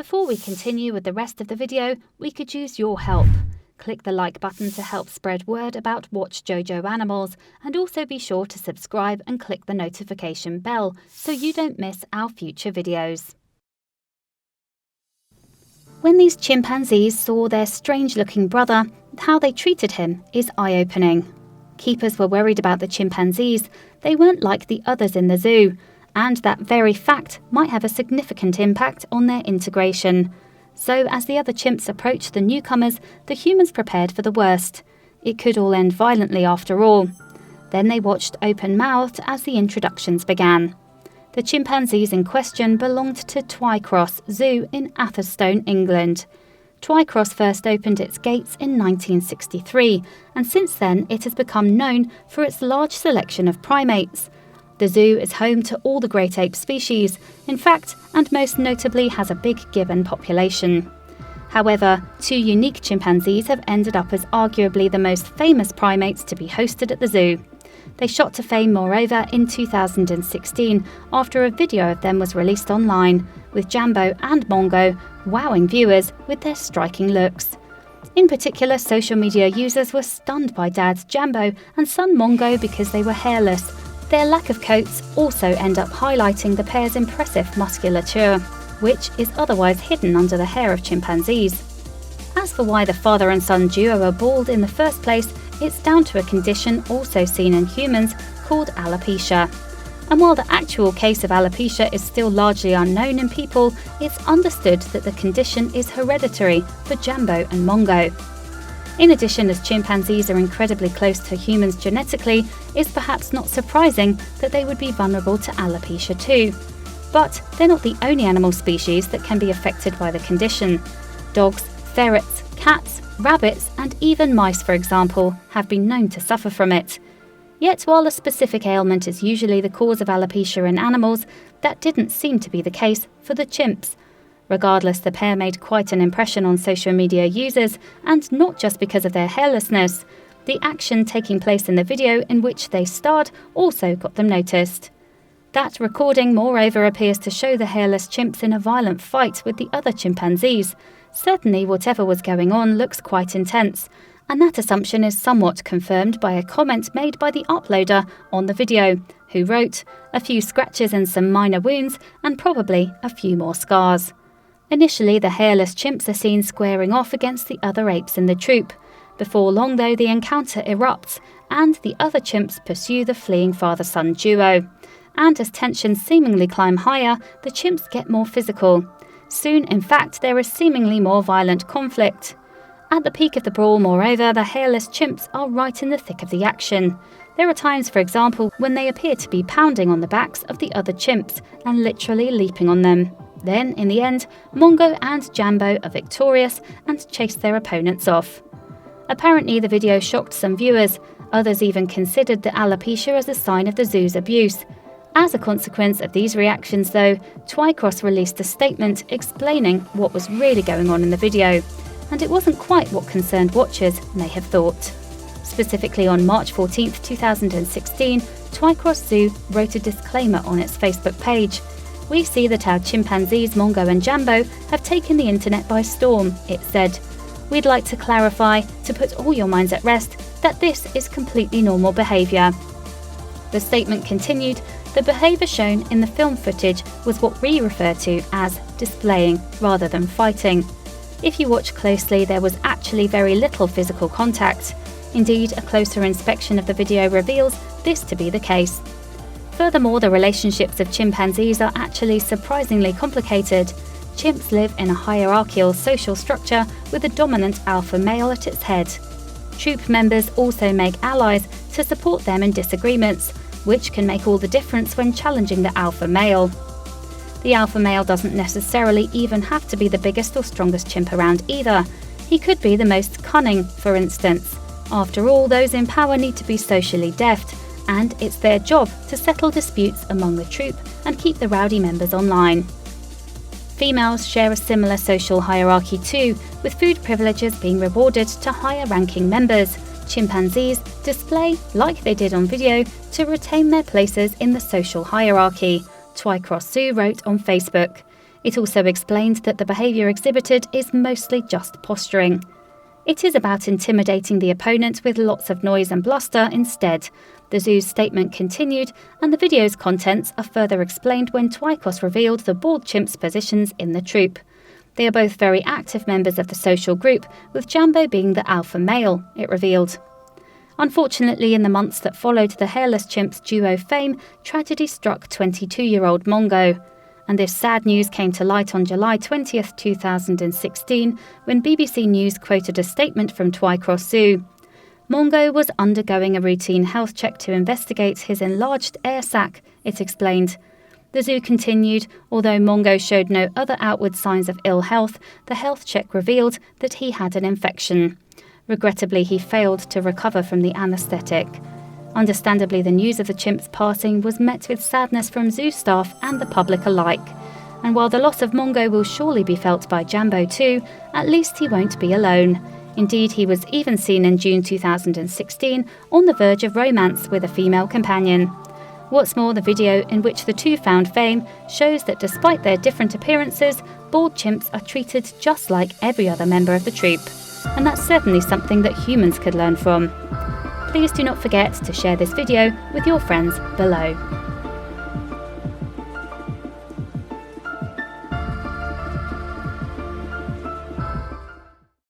before we continue with the rest of the video, we could use your help. Click the like button to help spread word about Watchjojo animals, and also be sure to subscribe and click the notification bell so you don't miss our future videos. When these chimpanzees saw their strange-looking brother, how they treated him is eye-opening. Keepers were worried about the chimpanzees. They weren't like the others in the zoo, and that very fact might have a significant impact on their integration. So as the other chimps approached the newcomers, the humans prepared for the worst. It could all end violently after all. Then they watched open-mouthed as the introductions began. The chimpanzees in question belonged to Twycross Zoo in Atherstone, England. Twycross first opened its gates in 1963, and since then it has become known for its large selection of primates. The zoo is home to all the great ape species, in fact, and most notably has a big gibbon population. However, two unique chimpanzees have ended up as arguably the most famous primates to be hosted at the zoo. They shot to fame, moreover, in 2016 after a video of them was released online, with Jambo and Mongo wowing viewers with their striking looks. In particular, social media users were stunned by dads Jambo and son Mongo because they were hairless. Their lack of coats also end up highlighting the pair's impressive musculature, which is otherwise hidden under the hair of chimpanzees. As for why the father and son duo are bald in the first place, it's down to a condition also seen in humans called alopecia. And while the actual case of alopecia is still largely unknown in people, it's understood that the condition is hereditary for Jambo and Mongo. In addition, as chimpanzees are incredibly close to humans genetically, it's perhaps not surprising that they would be vulnerable to alopecia too. But they're not the only animal species that can be affected by the condition. Dogs, ferrets, cats, rabbits, and even mice, for example, have been known to suffer from it. Yet while a specific ailment is usually the cause of alopecia in animals, that didn't seem to be the case for the chimps. Regardless, the pair made quite an impression on social media users, and not just because of their hairlessness. The action taking place in the video in which they starred also got them noticed. That recording, moreover, appears to show the hairless chimps in a violent fight with the other chimpanzees. Certainly, whatever was going on looks quite intense, and that assumption is somewhat confirmed by a comment made by the uploader on the video, who wrote, "A few scratches and some minor wounds, and probably a few more scars." Initially, the hairless chimps are seen squaring off against the other apes in the troop. Before long, though, the encounter erupts, and the other chimps pursue the fleeing father-son duo. And as tensions seemingly climb higher, the chimps get more physical. Soon, in fact, there is seemingly more violent conflict. At the peak of the brawl, moreover, the hairless chimps are right in the thick of the action. There are times, for example, when they appear to be pounding on the backs of the other chimps and literally leaping on them. Then, in the end, Mongo and Jambo are victorious and chase their opponents off. Apparently, the video shocked some viewers. Others even considered the alopecia as a sign of the zoo's abuse. As a consequence of these reactions, though, Twycross released a statement explaining what was really going on in the video, and it wasn't quite what concerned watchers may have thought. Specifically on March 14, 2016, Twycross Zoo wrote a disclaimer on its Facebook page. "We see that our chimpanzees Mongo and Jambo have taken the internet by storm," it said. "We'd like to clarify, to put all your minds at rest, that this is completely normal behaviour." The statement continued, "The behaviour shown in the film footage was what we refer to as displaying rather than fighting. If you watch closely, there was actually very little physical contact. Indeed, a closer inspection of the video reveals this to be the case." Furthermore, the relationships of chimpanzees are actually surprisingly complicated. Chimps live in a hierarchical social structure with a dominant alpha male at its head. Troop members also make allies to support them in disagreements, which can make all the difference when challenging the alpha male. The alpha male doesn't necessarily even have to be the biggest or strongest chimp around either. He could be the most cunning, for instance. After all, those in power need to be socially deft, and it's their job to settle disputes among the troop and keep the rowdy members online. Females share a similar social hierarchy too, with food privileges being rewarded to higher-ranking members. Chimpanzees display, like they did on video, to retain their places in the social hierarchy, Twycross Zoo wrote on Facebook. It also explained that the behaviour exhibited is mostly just posturing. It is about intimidating the opponent with lots of noise and bluster instead. The zoo's statement continued, and the video's contents are further explained when Twycross revealed the bald chimp's positions in the troop. They are both very active members of the social group, with Jambo being the alpha male, it revealed. Unfortunately, in the months that followed the hairless chimps' duo fame, tragedy struck 22-year-old Mongo. And this sad news came to light on July 20, 2016, when BBC News quoted a statement from Twycross Zoo. Mongo was undergoing a routine health check to investigate his enlarged air sac, it explained. The zoo continued, although Mongo showed no other outward signs of ill health, the health check revealed that he had an infection. Regrettably, he failed to recover from the anaesthetic. Understandably, the news of the chimp's passing was met with sadness from zoo staff and the public alike. And while the loss of Mongo will surely be felt by Jambo too, at least he won't be alone. Indeed, he was even seen in June 2016 on the verge of romance with a female companion. What's more, the video in which the two found fame shows that despite their different appearances, bald chimps are treated just like every other member of the troop. And that's certainly something that humans could learn from. Please do not forget to share this video with your friends below.